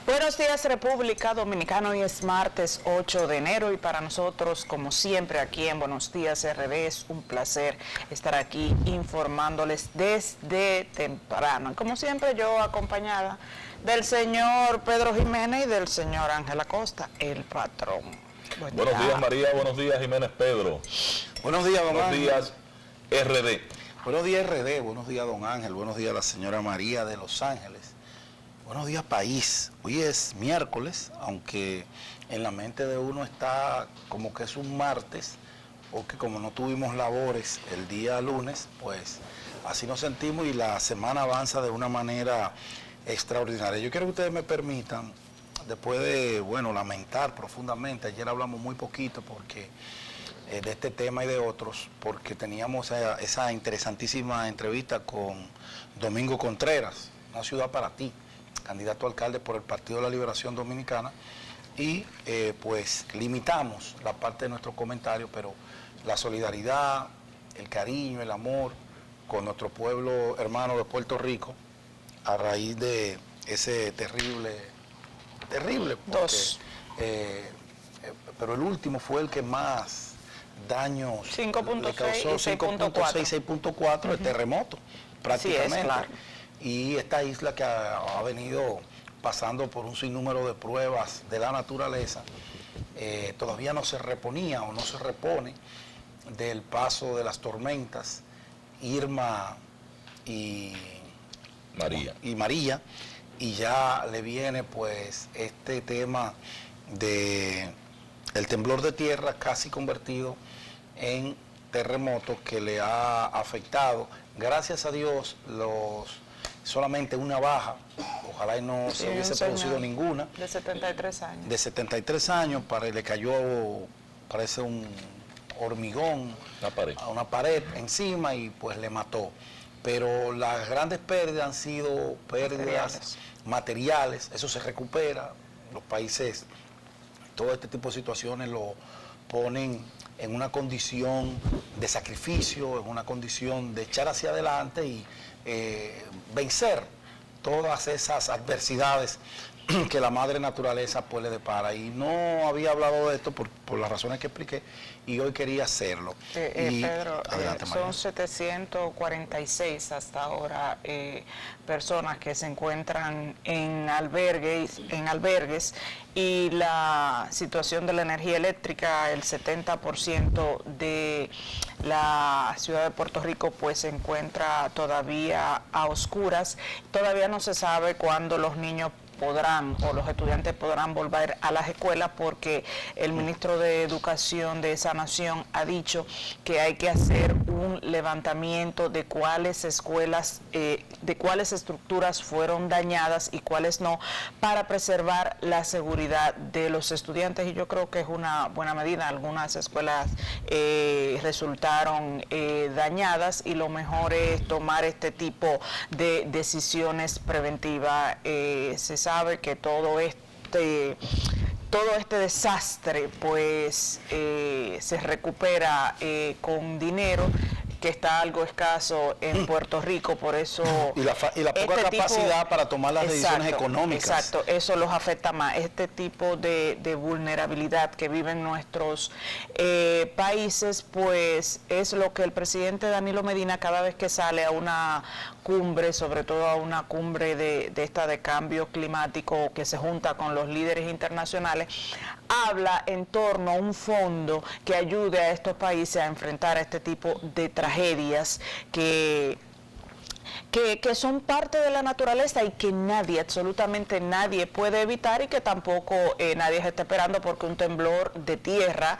Buenos días, República Dominicana. Hoy es martes 8 de enero y para nosotros, como siempre, aquí en Buenos Días RD, es un placer estar aquí informándoles desde temprano. Como siempre, yo acompañada del señor Pedro Jiménez y del señor Ángel Acosta, el patrón. Buenos días, María. Buenos días, Jiménez Pedro. Buenos días, don Ángel. Buenos días, RD. Buenos días, RD. Buenos días, don Ángel. Buenos días, la señora María de Los Ángeles. Buenos días, país. Hoy es miércoles, aunque en la mente de uno está como que es un martes, porque como no tuvimos labores el día lunes, pues así nos sentimos y la semana avanza de una manera extraordinaria. Yo quiero que ustedes me permitan, después de, lamentar profundamente, ayer hablamos muy poquito porque de este tema y de otros, porque teníamos esa interesantísima entrevista con Domingo Contreras, Una Ciudad para Ti, candidato a alcalde por el Partido de la Liberación Dominicana, y pues limitamos la parte de nuestro comentario, pero la solidaridad, el cariño, el amor con nuestro pueblo hermano de Puerto Rico, a raíz de ese terrible, porque, pero el último fue el que más daños le causó, 5.6, 6.4, el terremoto, prácticamente. Sí, es, claro. Y esta isla que ha venido pasando por un sinnúmero de pruebas de la naturaleza, todavía no se reponía o no se repone del paso de las tormentas Irma y María, y ya le viene pues este tema de el temblor de tierra casi convertido en terremoto que le ha afectado. Gracias a Dios, solamente una baja, ojalá y no se hubiese producido ninguna. De 73 años. De 73 años, le cayó, parece un hormigón a una pared encima y pues le mató. Pero las grandes pérdidas han sido pérdidas materiales, eso se recupera. Los países, todo este tipo de situaciones lo ponen en una condición de sacrificio, en una condición de echar hacia adelante y vencer todas esas adversidades que la madre naturaleza pues le depara. Y no había hablado de esto por las razones que expliqué y hoy quería hacerlo. Pedro, son 746 hasta ahora personas que se encuentran en albergues y la situación de la energía eléctrica, el 70% de la ciudad de Puerto Rico pues se encuentra todavía a oscuras. Todavía no se sabe cuándo los niños podrán o los estudiantes podrán volver a las escuelas, porque el ministro de Educación de esa nación ha dicho que hay que hacer un levantamiento de cuáles escuelas, de cuáles estructuras fueron dañadas y cuáles no, para preservar la seguridad de los estudiantes, y yo creo que es una buena medida. Algunas escuelas resultaron dañadas y lo mejor es tomar este tipo de decisiones preventivas. Se sabe que todo este desastre pues se recupera con dinero que está algo escaso en Puerto Rico, por eso... Y la poca capacidad para tomar las decisiones económicas. Exacto, eso los afecta más. Este tipo de vulnerabilidad que viven nuestros países, pues es lo que el presidente Danilo Medina, cada vez que sale a una cumbre, sobre todo a una cumbre de cambio climático, que se junta con los líderes internacionales, habla en torno a un fondo que ayude a estos países a enfrentar este tipo de tragedias que son parte de la naturaleza y que nadie, absolutamente nadie puede evitar, y que tampoco nadie se está esperando, porque un temblor de tierra,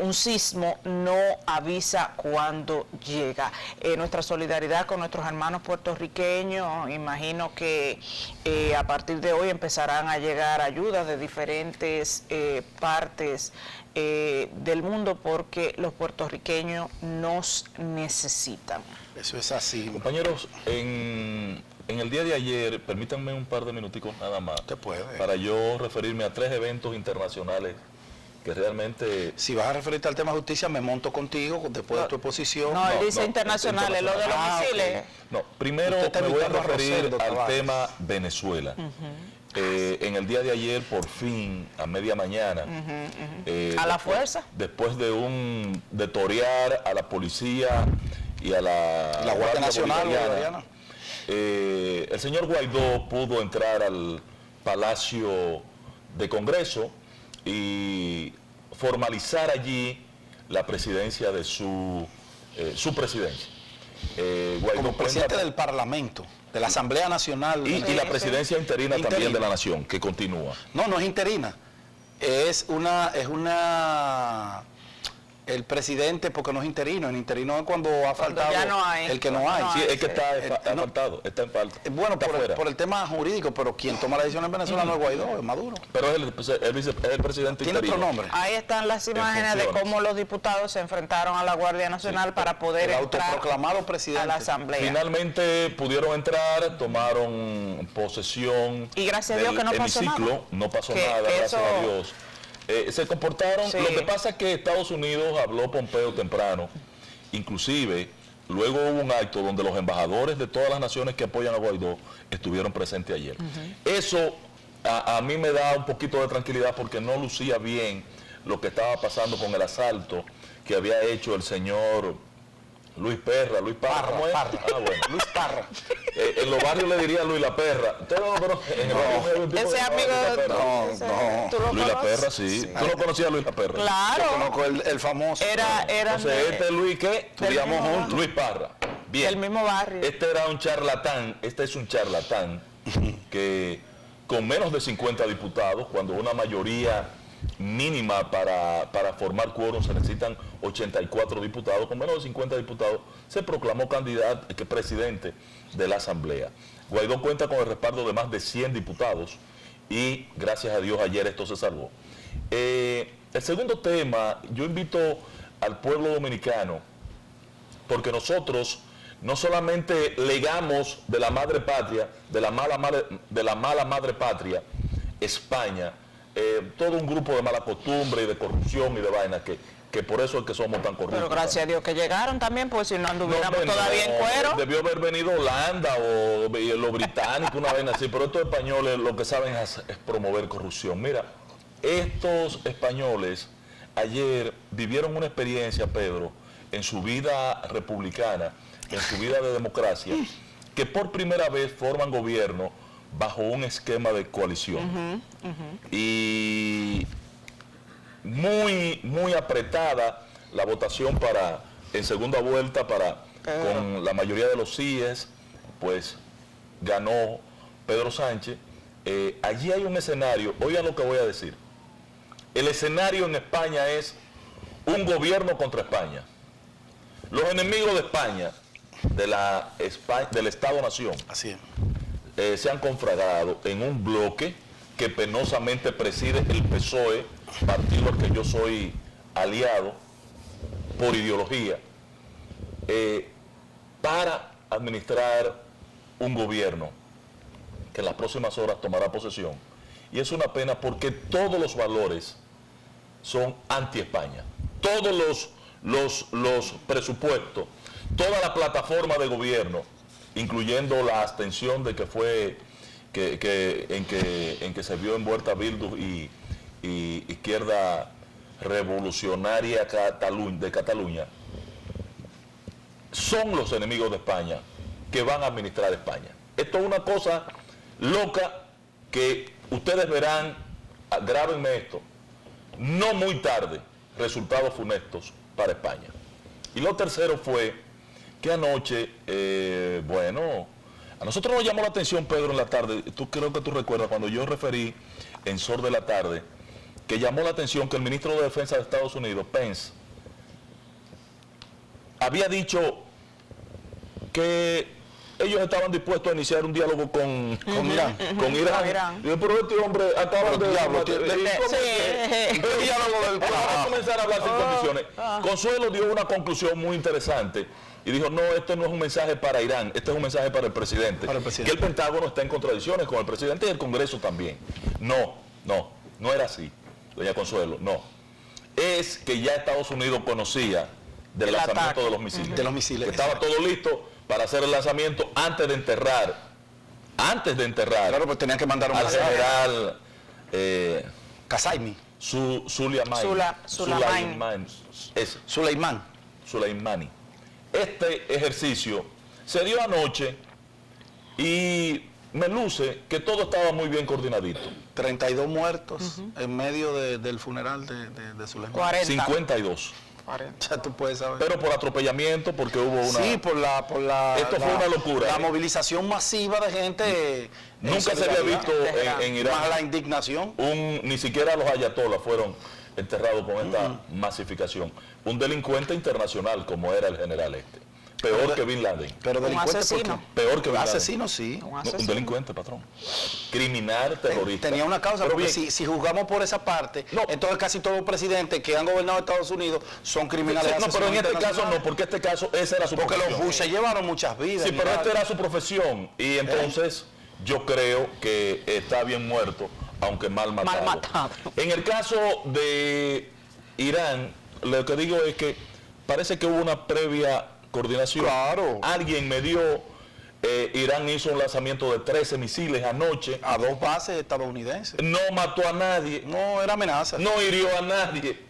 un sismo, no avisa cuándo llega. Nuestra solidaridad con nuestros hermanos puertorriqueños. Imagino que a partir de hoy empezarán a llegar ayudas de diferentes partes del mundo, porque los puertorriqueños nos necesitan. Eso es así. Compañeros, en el día de ayer, permítanme un par de minuticos nada más. Te puede. Para yo referirme a 3 eventos internacionales que realmente... Si vas a referirte al tema justicia, me monto contigo después de tu exposición. No, él dice internacionales, lo de los misiles. No, primero me voy a referir al tema Venezuela. En en el día de ayer, por fin, a media mañana, ¿A la fuerza? después de torear a la policía y a la Guardia Nacional Bolivariana, el señor Guaidó pudo entrar al Palacio de Congreso y formalizar allí la presidencia de su presidencia. Guaidó como presidente cuenta- del Parlamento, de la Asamblea Nacional. y la presidencia interina también Interina. de la nación, que continúa. No, no es interina. Es una el presidente, porque no es interino. El interino es cuando ha faltado ya no hay. el que no hay. No Sí, hay, es que está no. faltado, está en falta. Bueno, está por el tema jurídico, pero quien toma la decisión en Venezuela no es Guaidó, es Maduro. Pero es el presidente Tiene interino. otro nombre. Ahí están las imágenes de funciones. cómo los diputados se enfrentaron a la Guardia Nacional para poder El entrar autoproclamado a presidente. la Asamblea. Finalmente pudieron entrar, tomaron posesión Y gracias a Dios que no pasó hemiciclo, nada. no pasó Que nada, gracias eso- a Dios. Se comportaron, Sí. lo que pasa es que Estados Unidos habló Pompeo temprano, inclusive luego hubo un acto donde los embajadores de todas las naciones que apoyan a Guaidó estuvieron presentes ayer. Eso a mí me da un poquito de tranquilidad porque no lucía bien lo que estaba pasando con el asalto que había hecho el señor Luis Parra, ¿cómo es? Parra. Ah, bueno. Luis Parra. En los barrios le diría Luis la Perra. Ustedes no lo conocen. En el barrio hay un tipo Ese que se llama amigo Luis la de Perra. No, ¿Tú lo Luis la conoces? Perra, sí. ¿Tú no conocías a Luis la Perra? Claro. Yo conozco el famoso. Era Entonces, este es Luis, ¿qué? del Estudiamos mismo juntos. Luis Parra. Bien. del mismo barrio. Este era un charlatán, este es un charlatán que con menos de 50 diputados, cuando una mayoría mínima para formar quórum se necesitan 84 diputados, con menos de 50 diputados se proclamó presidente de la Asamblea. Guaidó cuenta con el respaldo de más de 100 diputados y gracias a Dios ayer esto se salvó. El segundo tema, yo invito al pueblo dominicano, porque nosotros no solamente legamos de la madre patria, de la mala madre patria, España, todo un grupo de mala costumbre y de corrupción y de vaina que por eso es que somos tan corruptos. Pero gracias a Dios que llegaron también, pues si no anduviéramos No, todavía en cuero. Debió haber venido Holanda o los británicos, una vaina así, pero estos españoles lo que saben es promover corrupción. Mira, estos españoles ayer vivieron una experiencia, Pedro, en su vida republicana, en su vida de democracia, que por primera vez forman gobierno bajo un esquema de coalición. Y muy apretada la votación en segunda vuelta con la mayoría de los síes, pues ganó Pedro Sánchez. Allí hay un escenario, oigan lo que voy a decir. El escenario en España es un gobierno contra España. Los enemigos de España, del Estado-Nación, Así es. se han confragado en un bloque que penosamente preside el PSOE, partido al que yo soy aliado por ideología, para administrar un gobierno que en las próximas horas tomará posesión. Y es una pena porque todos los valores son anti-España. Todos los presupuestos, toda la plataforma de gobierno, incluyendo la abstención de que fue en que se vio envuelta Bildu y Izquierda Revolucionaria de Cataluña, son los enemigos de España que van a administrar España. Esto es una cosa loca que ustedes verán, grábenme esto, no muy tarde, resultados funestos para España. Y lo tercero fue que anoche, a nosotros nos llamó la atención, Pedro, en la tarde, creo que tú recuerdas, cuando yo referí en Sol de la Tarde, que llamó la atención que el ministro de Defensa de Estados Unidos, Pence, había dicho que ellos estaban dispuestos a iniciar un diálogo con Irán. Con Irán. Digo, pero este hombre acaba de... diablo, Vamos a comenzar a hablar sin condiciones. Consuelo dio una conclusión muy interesante y dijo, no, esto no es un mensaje para Irán, este es un mensaje para el presidente. Que el Pentágono está en contradicciones con el presidente y el Congreso también. No era así, doña Consuelo, no. Es que ya Estados Unidos conocía del lanzamiento de los misiles. De los misiles. Que estaba todo listo para hacer el lanzamiento antes de enterrar antes de enterrar Claro, pues tenían que mandar un al mensaje. general Kasaimi. Soleimani. Este ejercicio se dio anoche y me luce que todo estaba muy bien coordinadito. 32 muertos en medio del funeral de Soleimani. 40. 52. 40. Ya tú puedes saber. Pero por atropellamiento, porque hubo una... Sí, por la Esto fue una locura, La ¿eh? movilización masiva de gente. Nunca se había visto en Irán. Más la indignación. Ni siquiera los ayatolás fueron enterrados con esta masificación. Un delincuente internacional como era el general este. Peor que Bin Laden. Pero Un delincuente, asesino. ¿por qué? Peor que Bin Laden. Asesino, sí. Un delincuente, patrón. Criminal, terrorista. Tenía una causa, Pero porque bien, si juzgamos por esa parte, No. entonces casi todos los presidentes que han gobernado Estados Unidos son criminales. no, pero en este caso internacionales. no, porque este caso, esa era su Porque los profesión. Bush se llevaron muchas vidas. Sí, pero mira. esta era su profesión. Y entonces yo creo que está bien muerto, aunque mal matado. Mal matado. En el caso de Irán, lo que digo es que parece que hubo una previa coordinación. Claro. Alguien me dio, Irán hizo un lanzamiento de 13 misiles anoche. A 2 bases estadounidenses. No mató a nadie, No era amenaza. no hirió a nadie,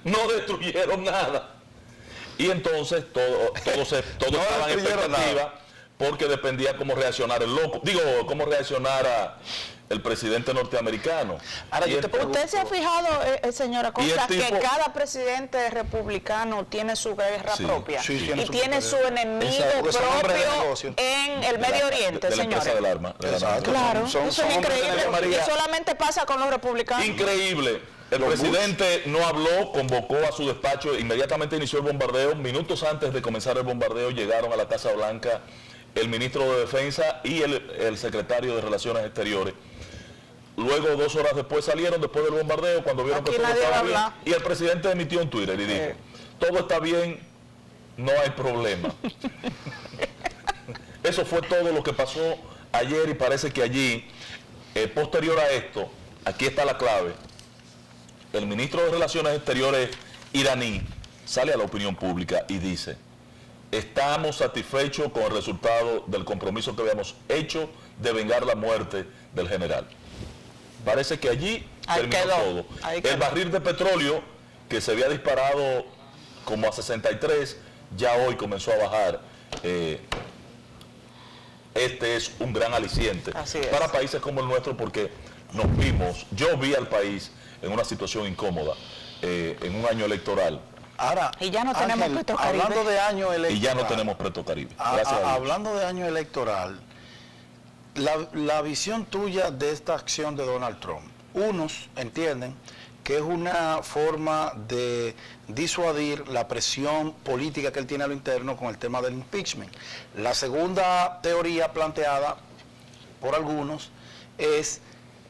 no destruyeron nada. Y entonces todo No estaba en destruyeron expectativa porque dependía cómo reaccionara el loco. Digo, cómo reaccionara el presidente norteamericano. Ahora, Y yo te pregunto, ¿Usted se ha fijado, señora Y el Costa, tipo- que cada presidente republicano tiene su guerra Sí, propia sí, tiene y su tiene propia su guerra. enemigo Exacto, porque son hombres de propio negocio. en el Medio Oriente, de la empresa señores? del arma. de la Exacto. arma. Claro, Son eso es hombres de increíble. María. Y solamente pasa con los republicanos. Increíble. El Los presidente no habló, convocó a su despacho, inmediatamente inició el bombardeo. Minutos antes de comenzar el bombardeo llegaron a la Casa Blanca el ministro de Defensa y el secretario de Relaciones Exteriores. Luego, 2 horas después salieron, después del bombardeo, cuando vieron Aquí que todo nadie estaba bien. habla. Y el presidente emitió un Twitter y dijo, todo está bien, no hay problema. Eso fue todo lo que pasó ayer y parece que allí, posterior a esto, aquí está la clave, el ministro de Relaciones Exteriores iraní sale a la opinión pública y dice, estamos satisfechos con el resultado del compromiso que habíamos hecho de vengar la muerte del general. Parece que allí Ahí terminó quedó, todo. ahí El quedó. barril de petróleo que se había disparado como a 63, ya hoy comenzó a bajar. Este es un gran aliciente Así es. para países como el nuestro porque yo vi al país en una situación incómoda, en un año electoral, Ahora, Y ya no tenemos Petrocaribe. hablando de año electoral. y ya no tenemos Petrocaribe. Gracias a Dios. Hablando de año electoral, la visión tuya de esta acción de Donald Trump, unos entienden que es una forma de disuadir la presión política que él tiene a lo interno con el tema del impeachment. La segunda teoría planteada por algunos es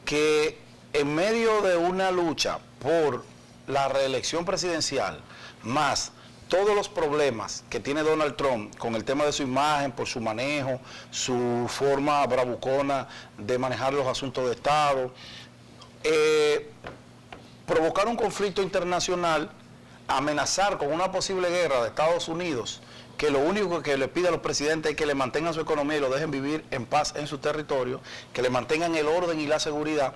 que en medio de una lucha por la reelección presidencial, más todos los problemas que tiene Donald Trump con el tema de su imagen, por su manejo, su forma bravucona de manejar los asuntos de Estado, provocar un conflicto internacional, amenazar con una posible guerra de Estados Unidos, que lo único que le pide a los presidentes es que le mantengan su economía y lo dejen vivir en paz en su territorio, que le mantengan el orden y la seguridad,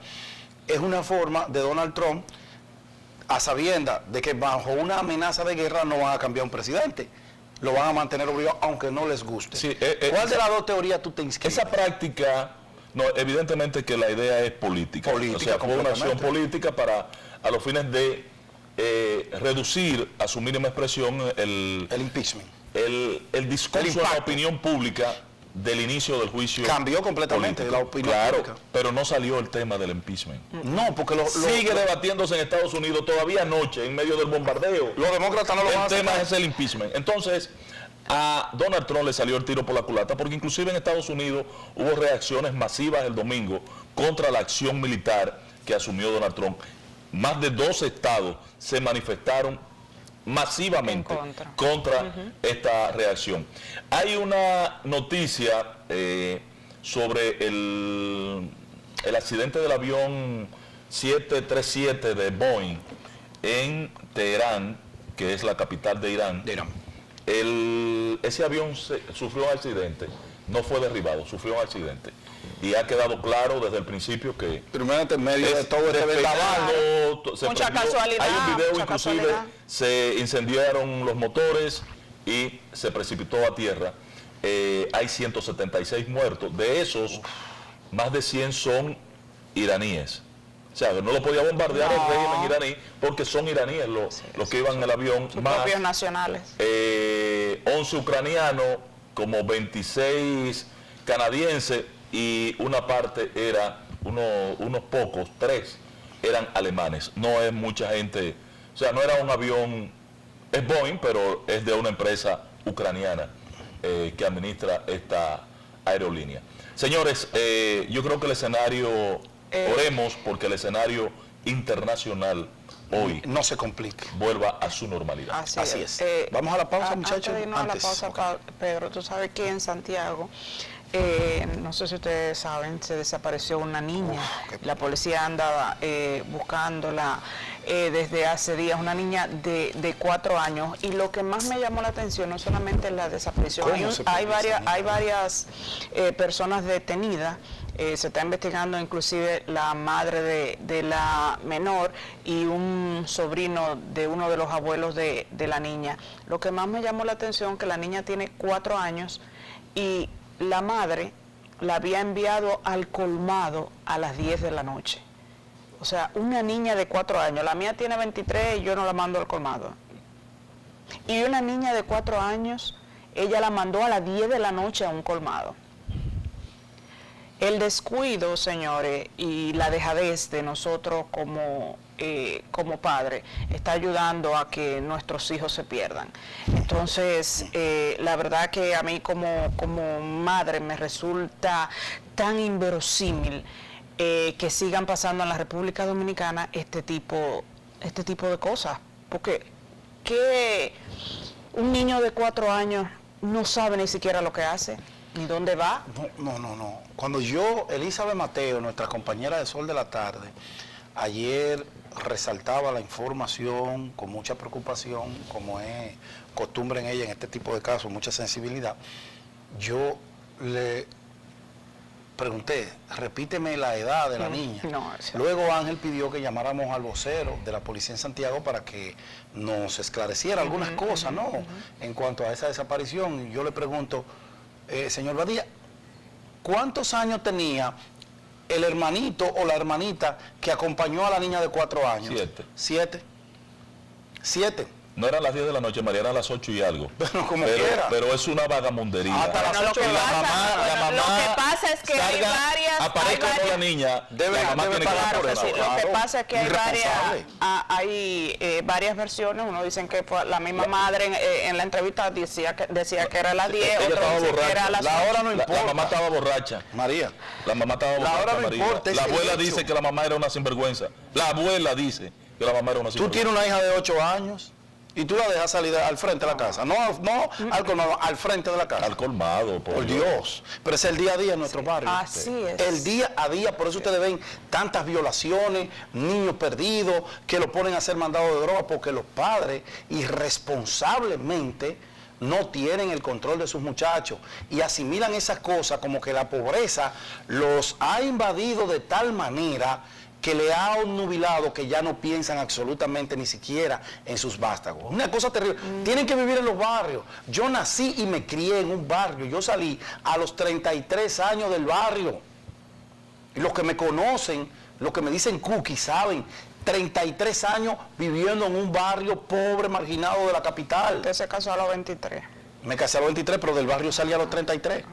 es una forma de Donald Trump, a sabienda de que bajo una amenaza de guerra no van a cambiar un presidente, lo van a mantener obligado aunque no les guste. Sí, ¿Cuál de las dos teorías tú te inscribes? Esa práctica, no, evidentemente que la idea es política. Política, o sea, fue una acción completamente. política para, a los fines de reducir a su mínima expresión El impeachment. el discurso El de la impacto. opinión pública del inicio del juicio. Cambió completamente político. la opinión Claro, pública. pero no salió el tema del impeachment. No, porque Sigue debatiéndose en Estados Unidos todavía anoche, en medio del bombardeo. los demócratas no lo van a El tema aceptar. es el impeachment. Entonces, a Donald Trump le salió el tiro por la culata, porque inclusive en Estados Unidos hubo reacciones masivas el domingo contra la acción militar que asumió Donald Trump. Más de 12 estados se manifestaron masivamente En contra esta reacción. Hay una noticia sobre el accidente del avión 737 de Boeing en Teherán, que es la capital de Irán. Ese avión sufrió un accidente, no fue derribado, sufrió un accidente. y ha quedado claro desde el principio que Primero en medio de todo este despegando, mucha casualidad, hay un video, mucha inclusive casualidad. se incendiaron los motores y se precipitó a tierra. Hay 176 muertos, de esos más de 100 son iraníes. O sea, no lo podía bombardear el régimen iraní porque son iraníes los que iban en el avión. Sus más propios nacionales. 11 ucranianos, como 26 canadienses y una parte era, unos pocos, 3 eran alemanes. No es mucha gente, o sea, no era un avión, es Boeing, pero es de una empresa ucraniana que administra esta aerolínea. Señores, yo creo que el escenario, oremos porque el escenario internacional hoy no se complique, vuelva a su normalidad. Así es. Vamos a la pausa, muchachos. Antes de irnos a la pausa, Pedro, tú sabes que en Santiago, no sé si ustedes saben, se desapareció una niña. La policía anda buscándola desde hace días, una niña de 4 años. Y lo que más me llamó la atención no solamente la desaparición, hay varias personas detenidas. Se está investigando inclusive la madre de la menor y un sobrino de uno de los abuelos de la niña. Lo que más me llamó la atención es que la niña tiene 4 años y la madre la había enviado al colmado a las 10 de la noche. O sea, una niña de 4 años, la mía tiene 23 y yo no la mando al colmado. Y una niña de 4 años, ella la mandó a las 10 de la noche a un colmado. El descuido, señores, y la dejadez de nosotros como padres está ayudando a que nuestros hijos se pierdan. Entonces, la verdad que a mí como madre me resulta tan inverosímil que sigan pasando en la República Dominicana este tipo de cosas. Porque que un niño de 4 años no sabe ni siquiera lo que hace. ¿Ni dónde va? No. Cuando Elizabeth Mateo, nuestra compañera de Sol de la Tarde, ayer resaltaba la información con mucha preocupación, como es costumbre en ella en este tipo de casos, mucha sensibilidad, yo le pregunté, repíteme la edad de la niña. Luego Ángel pidió que llamáramos al vocero de la policía en Santiago para que nos esclareciera algunas cosas, ¿no? En cuanto a esa desaparición. Y yo le pregunto, señor Badía, ¿cuántos años tenía el hermanito o la hermanita que acompañó a la niña de 4 años? 7. 7. No eran las 10 de la noche, María, eran las 8 y algo. Pero es una vagamundería. Hasta las 8 de la mamá. Lo que pasa es que hay varias... Aparezca la niña, la mamá tiene que pagar por eso. Lo que pasa es que hay varias versiones. Uno dicen que fue la misma madre en la entrevista decía que era las 10, otro dice que era las 8. La hora no importa. La mamá estaba borracha. María. La mamá estaba borracha, La hora no María. importa. La abuela dice que la mamá era una sinvergüenza. La abuela dice que la mamá era una sinvergüenza. Tú tienes una hija de 8 años. Y tú la dejas salir al frente de la casa. No al colmado, al frente de la casa. Al colmado, por Dios. Pero es el día a día en nuestro barrio. Así es. El día a día, por eso ustedes ven tantas violaciones, niños perdidos, que lo ponen a hacer mandado de droga, porque los padres irresponsablemente no tienen el control de sus muchachos y asimilan esas cosas como que la pobreza los ha invadido de tal manera que le ha obnubilado que ya no piensan absolutamente ni siquiera en sus vástagos. Una cosa terrible. Tienen que vivir en los barrios. Yo nací y me crié en un barrio. Yo salí a los 33 años del barrio. Y los que me conocen, los que me dicen cookie, saben, 33 años viviendo en un barrio pobre, marginado de la capital. Usted se casó a los 23. Me casé a los 23, pero del barrio salí a los 33.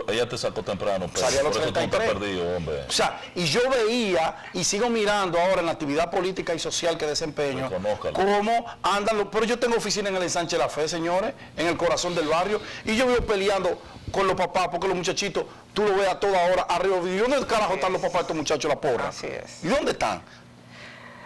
Ella te sacó temprano, pero salía a los por 33. Eso tú estás perdido, hombre. O sea, y yo veía y sigo mirando ahora en la actividad política y social que desempeño, cómo andan pero yo tengo oficina en el Ensanche de la Fe, señores, en el corazón del barrio, y yo veo peleando con los papás, porque los muchachitos, tú lo ves a toda hora arriba. ¿Y dónde carajo están los papás de estos muchachos, la porra? Así es. ¿Y dónde están?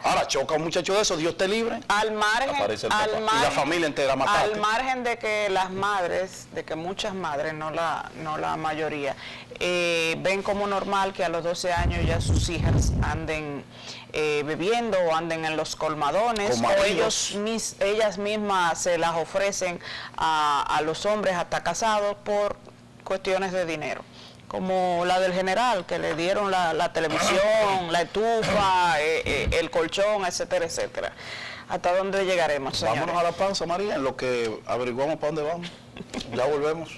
Ahora choca un muchacho de eso, Dios te libre. Al margen, y la familia entera matada. Al margen de que las madres, de que muchas madres, no la mayoría, ven como normal que a los 12 años ya sus hijas anden bebiendo o anden en los colmadones, o ellas mismas se las ofrecen a los hombres hasta casados por cuestiones de dinero. como la del general, que le dieron la televisión, la estufa, el colchón, etcétera, etcétera. ¿Hasta dónde llegaremos, señores? Vámonos a la pausa, María, en lo que averiguamos para dónde vamos. Ya volvemos.